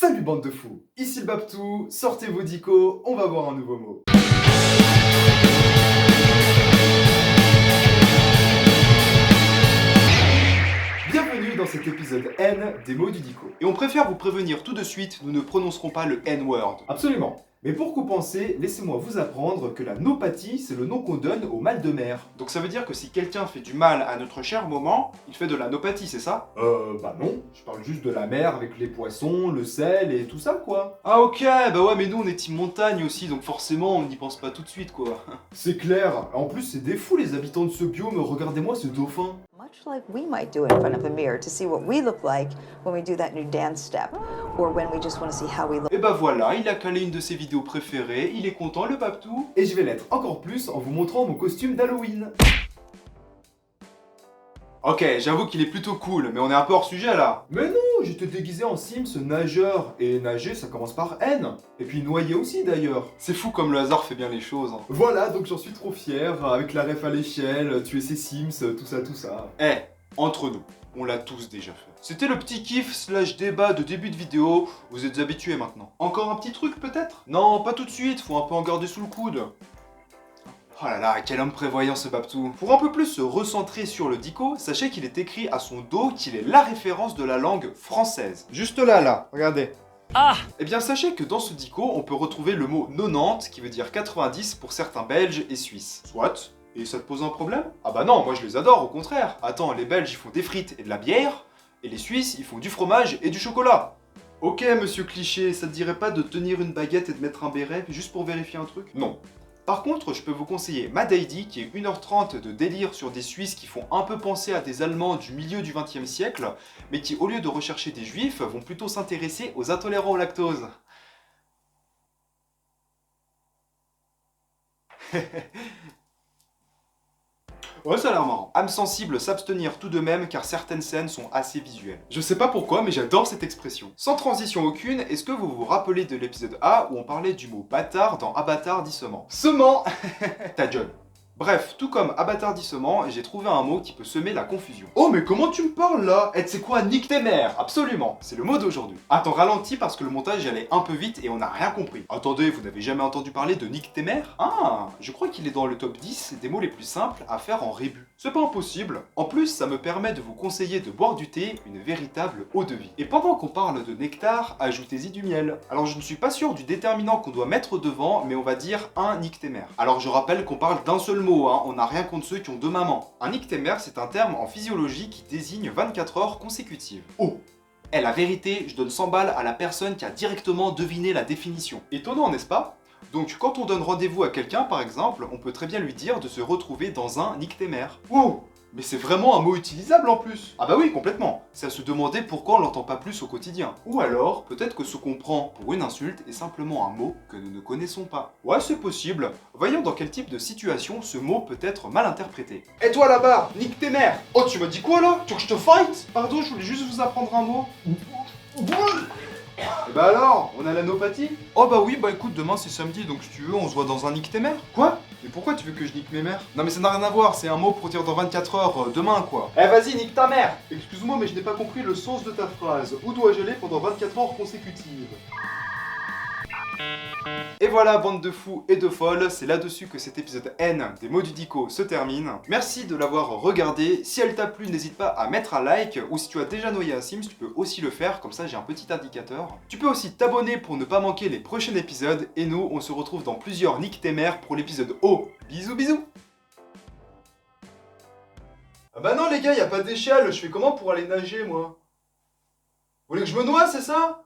Salut bande de fous, ici le Babtou, sortez vos dicos, on va voir un nouveau mot. Bienvenue dans cet épisode N des mots du dico. Et on préfère vous prévenir tout de suite, nous ne prononcerons pas le N-word. Absolument. Mais pour compenser, laissez-moi vous apprendre que la nopathie, c'est le nom qu'on donne au mal de mer. Donc ça veut dire que si quelqu'un fait du mal à notre cher moment, il fait de la nopathie, c'est ça? Bah non, je parle juste de la mer avec les poissons, le sel et tout ça quoi. Ah ok, bah ouais mais nous on est team montagne aussi, donc forcément on n'y pense pas tout de suite quoi. C'est clair, en plus c'est des fous les habitants de ce biome, regardez-moi ce dauphin. Much like we might do it in front of the mirror to see what we look like when we do that new dance step, or when we just want to see how we look. Et bah voilà, il a calé une de ses vidéos préférées, il est content le Babtou. Et je vais l'être encore plus en vous montrant mon costume d'Halloween. Ok, j'avoue qu'il est plutôt cool, mais on est un peu hors sujet là. Mais non, j'étais déguisé en Sims nageur, et nager ça commence par N. Et puis noyer aussi d'ailleurs. C'est fou comme le hasard fait bien les choses. Hein. Voilà, donc j'en suis trop fier, avec la ref à l'échelle, tuer ses Sims, tout ça. Eh, entre nous, on l'a tous déjà fait. C'était le petit kiff slash débat de début de vidéo, vous êtes habitués maintenant. Encore un petit truc peut-être? Non, pas tout de suite, faut un peu en garder sous le coude. Oh là là, quel homme prévoyant ce Babtou. Pour un peu plus se recentrer sur le dico, sachez qu'il est écrit à son dos qu'il est la référence de la langue française. Juste là, regardez. Ah! Eh bien sachez que dans ce dico, on peut retrouver le mot 90 qui veut dire 90 pour certains Belges et Suisses. Soit. Et ça te pose un problème? Ah bah non, moi je les adore, au contraire. Attends, les Belges ils font des frites et de la bière, et les Suisses ils font du fromage et du chocolat. Ok monsieur cliché, ça te dirait pas de tenir une baguette et de mettre un béret juste pour vérifier un truc? Non. Par contre, je peux vous conseiller Mad ID qui est 1h30 de délire sur des Suisses qui font un peu penser à des Allemands du milieu du XXe siècle, mais qui au lieu de rechercher des Juifs, vont plutôt s'intéresser aux intolérants au lactose. Ouais, ça a l'air marrant. Âme sensible s'abstenir tout de même car certaines scènes sont assez visuelles. Je sais pas pourquoi, mais j'adore cette expression. Sans transition aucune, est-ce que vous vous rappelez de l'épisode A où on parlait du mot bâtard dans abattardissement? Sement. Ta gueule. Bref, tout comme abattardissement, j'ai trouvé un mot qui peut semer la confusion. Oh mais comment tu me parles là? Eh, c'est quoi, nique tes mères? Absolument, c'est le mot d'aujourd'hui. Attends, ralentis parce que le montage allait un peu vite et on n'a rien compris. Attendez, vous n'avez jamais entendu parler de nique tes mères? Ah, je crois qu'il est dans le top 10 des mots les plus simples à faire en rébut. C'est pas impossible. En plus, ça me permet de vous conseiller de boire du thé, une véritable eau de vie. Et pendant qu'on parle de nectar, ajoutez-y du miel. Alors je ne suis pas sûr du déterminant qu'on doit mettre devant, mais on va dire un nique tes mères. Alors je rappelle qu'on parle d'un seul mot, hein, on n'a rien contre ceux qui ont deux mamans. Un nique tes mères, c'est un terme en physiologie qui désigne 24 heures consécutives. Oh! Eh, la vérité, je donne 100 balles à la personne qui a directement deviné la définition. Étonnant, n'est-ce pas? Donc quand on donne rendez-vous à quelqu'un par exemple, on peut très bien lui dire de se retrouver dans un nique tes mères. Wow! Mais c'est vraiment un mot utilisable en plus. Ah bah oui, complètement. C'est à se demander pourquoi on l'entend pas plus au quotidien. Ou alors, peut-être que ce qu'on prend pour une insulte est simplement un mot que nous ne connaissons pas. Ouais, c'est possible. Voyons dans quel type de situation ce mot peut être mal interprété. Et toi là-bas, nique tes mères! Oh, tu m'as dit quoi là? Tu veux que je te fight? Pardon, je voulais juste vous apprendre un mot. Et bah alors, on a la nopathie? Oh bah oui, bah écoute, demain c'est samedi, donc si tu veux, on se voit dans un nique tes mères. Quoi? Mais pourquoi tu veux que je nique mes mères? Non mais ça n'a rien à voir, c'est un mot pour dire dans 24 heures, demain quoi. Eh vas-y, nique ta mère! Excuse-moi, mais je n'ai pas compris le sens de ta phrase. Où dois-je aller pendant 24 heures consécutives? Et voilà, bande de fous et de folles, c'est là-dessus que cet épisode N des mots du dico se termine. Merci de l'avoir regardé. Si elle t'a plu, n'hésite pas à mettre un like, ou si tu as déjà noyé un Sims, tu peux aussi le faire, comme ça j'ai un petit indicateur. Tu peux aussi t'abonner pour ne pas manquer les prochains épisodes, et nous, on se retrouve dans plusieurs Nick tes mères pour l'épisode O. Bisous bisous! Ah bah non les gars, y a pas d'échelle, je fais comment pour aller nager moi? Vous voulez que je me noie, c'est ça?